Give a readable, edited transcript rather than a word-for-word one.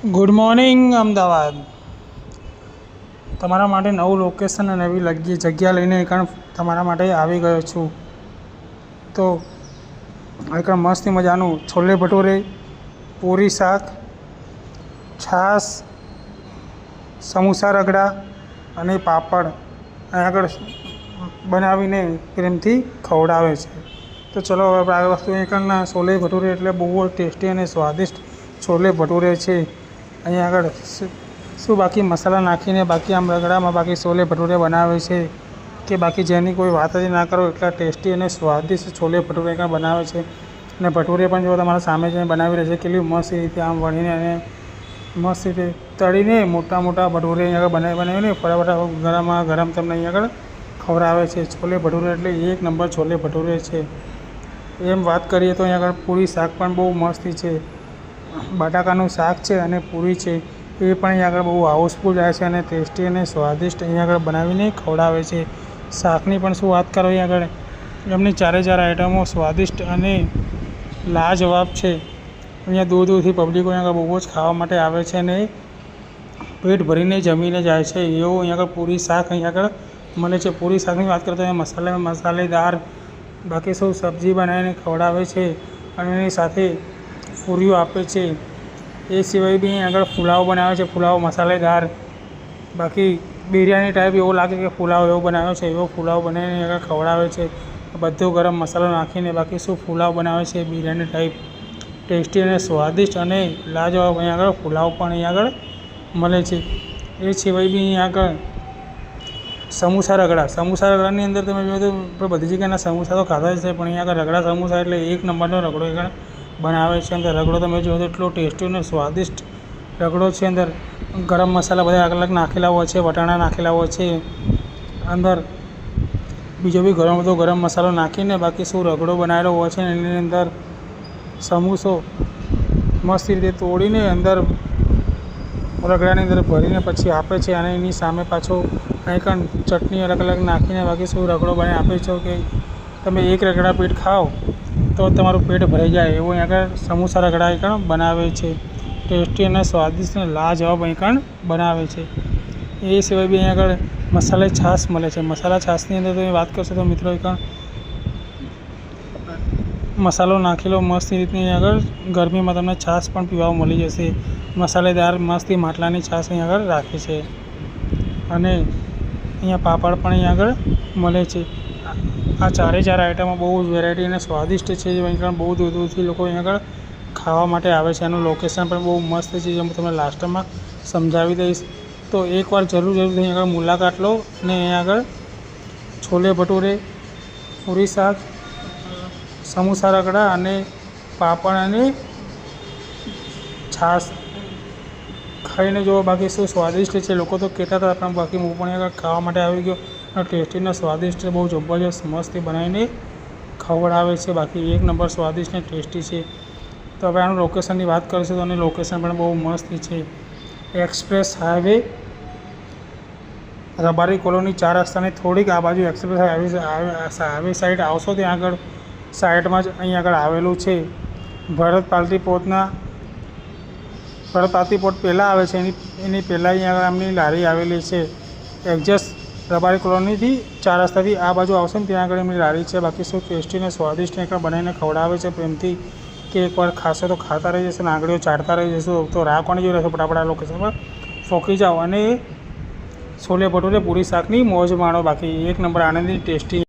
Good morning Ahmedabad. તમારા માટે નવું લોકેશન અને નવી જગ્યા લઈને એકણ તમારા માટે આવી ગયો છું. તો એકણ મસ્ત મજાનું છોલે ભટુરે, પૂરી શાક, છાશ, સમોસા રગડા અને પાપડ અહીં આગળ બનાવીને પ્રેમથી ખવડાવે છે. તો ચલો હવે આ વસ્તુ એકણના છોલે ભટુરે એટલે બહુ જ ટેસ્ટી અને સ્વાદિષ્ટ છોલે ભટુરે છે. અહીં આગળ શું બાકી મસાલા નાખીને બાકી આમ રગડામાં બાકી છોલે ભટુરે બનાવે છે કે બાકી જેની કોઈ વાત જ ના કરો એટલા ટેસ્ટી અને સ્વાદિષ્ટ છોલે ભટુરે કાં બનાવે છે. અને ભટુરે પણ જો તમારા સામે જઈને બનાવી રહે છે કેટલી મસ્ત રીતે આમ વળીને અને મસ્ત રીતે તળીને મોટા મોટા ભટુરે અહીં આગળ બનાવીને ફટાફટ ગરમ તમને અહીં આગળ ખવડાવે છે. છોલે ભટુરે એટલે એક નંબર છોલે ભટુરે છે. એમ વાત કરીએ તો અહીં આગળ પૂરી શાક પણ બહુ મસ્તી છે. બટાકાનું શાક છે અને પૂરી છે એ પણ અહીં આગળ બહુ હાઉસફુલ જાય છે અને ટેસ્ટી અને સ્વાદિષ્ટ અહીં આગળ બનાવીને ખવડાવે છે. શાકની પણ શું વાત કરો, અહીં આગળ એમની ચારે ચાર આઈટમો સ્વાદિષ્ટ અને લાજવાબ છે. અહીંયા દૂર દૂરથી પબ્લિકો અહીં આગળ બહુ જ ખાવા માટે આવે છે અને પેટ ભરીને જમીને જાય છે. એવું અહીં આગળ પૂરી શાક અહીં આગળ મળે છે. પૂરી શાકની વાત કરતા અહીંયા મસાલેદાર બાકી શું સબ્જી બનાવીને ખવડાવે છે અને એની સાથે પૂરીઓ આપે છે. એ સિવાય બી અહીં આગળ પુલાવ બનાવે છે, પુલાવ મસાલેદાર, બાકી બિરયાની ટાઈપ એવો લાગે કે પુલાવ એવો બનાવ્યો છે એવો પુલાવ બનાવીને આગળ ખવડાવે છે. બધો ગરમ મસાલો નાખીને બાકી શું પુલાવ બનાવે છે બિરયાની ટાઈપ ટેસ્ટી અને સ્વાદિષ્ટ અને લાજવાબ અહીં આગળ પુલાવ પણ અહીં આગળ મળે છે. એ સિવાય બી અહીં આગળ સમોસા રગડાની અંદર તમે જોયો તો બધી જગ્યાના સમોસા તો ખાતા જ છે, પણ અહીં આગળ રગડા સમોસા એટલે એક નંબરનો રગડો આગળ બનાવે છે. અંદર રગડો તમે જોયો તો એટલો ટેસ્ટી અને સ્વાદિષ્ટ રગડો છે. અંદર ગરમ મસાલા બધા અલગ અલગ નાખેલા હોય છે, વટાણા નાખેલા હોય છે, અંદર બીજો બી ઘણો બધો ગરમ મસાલો નાખીને બાકી શું રગડો બનાવેલો હોય છે. એની અંદર સમોસો મસ્ત રીતે તોડીને અંદર રગડાની અંદર ભરીને પછી આપે છે અને એની સામે પાછો કંઈ પણ ચટણી અલગ અલગ નાખીને બાકી શું રગડો બનાવી આપે છે કે તમે એક રગડા પેટ ખાઓ તો તમારું પેટ ભરાઈ જાય એવું અહીં આગળ સમોસા રગડા અહીં કણ બનાવે છે. ટેસ્ટી અને સ્વાદિષ્ટ અને લાજવાબ અહીં કણ બનાવે છે. એ સિવાય બી અહીં આગળ મસાલા છાશ મળે છે. મસાલા છાશની અંદર તમે વાત કરશો તો મિત્રો અહીં કણ મસાલો નાખેલો મસ્ત રીતની અહીં આગળ ગરમીમાં તમને છાશ પણ પીવા મળી જશે. મસાલેદાર મસ્તી માટલાની છાશ અહીં આગળ રાખે છે અને અહીંયા પાપડ પણ અહીં આગળ મળે છે. આ ચારે ચાર આઈટમો બહુ જ વેરાયટી અને સ્વાદિષ્ટ છે. અહીં આગળ બહુ દૂર દૂરથી લોકો અહીં આગળ ખાવા માટે આવે છે. એનું લોકેશન પણ બહુ મસ્ત છે જે હું તમને લાસ્ટમાં સમજાવી દઈશ. તો એકવાર જરૂર અહીં આગળ મુલાકાત લો અને અહીં આગળ છોલે ભટુરે, પૂરી શાક, સમોસા રગડા અને પાપડ અને છાશ ખાઈને જુઓ. બાકી શું સ્વાદિષ્ટ છે. લોકો તો કહેતા હતા પણ બાકી હું પણ આગળ ખાવા માટે આવી ગયો અને ટેસ્ટી અને સ્વાદિષ્ટ બહુ જબરજસ્ત મસ્તી બનાવીને ખવડાવે છે. બાકી એક નંબર સ્વાદિષ્ટ અને ટેસ્ટી છે. તો હવે આનું લોકેશનની વાત કરીશું તો આનું લોકેશન પણ બહુ મસ્ત છે. એક્સપ્રેસ હાઈવે રબારી કોલોની 4 રસ્તાની થોડીક આ બાજુ એક્સપ્રેસ હાઈવે સાઈડ આવશો ત્યાં આગળ સાઈડમાં જ અહીં આગળ આવેલું છે. ભરત પાલટી પોર્ટ પહેલાં આવે છે એની પહેલાં અહીં આગળ એમની લારી આવેલી છે. એક્ઝેક્ટ રબારી કોલોનીથી 4 રસ્તાથી આ બાજુ આવશે ને ત્યાં આગળ એમની લારી છે. બાકી શું ટેસ્ટી અને સ્વાદિષ્ટ એકવાર બનાવીને ખવડાવે છે પ્રેમથી કે એકવાર ખાશો તો ખાતા રહી જશે ને આંગળીઓ ચાટતા રહી જશો. તો રાહ કોની જોઈ રહેશો? ફટાફટ આ લોકેશન પર ફોકી જાઓ અને છોલે ભટુરે પૂરી શાકની મોજ માણો. બાકી એક નંબર આનંદની ટેસ્ટી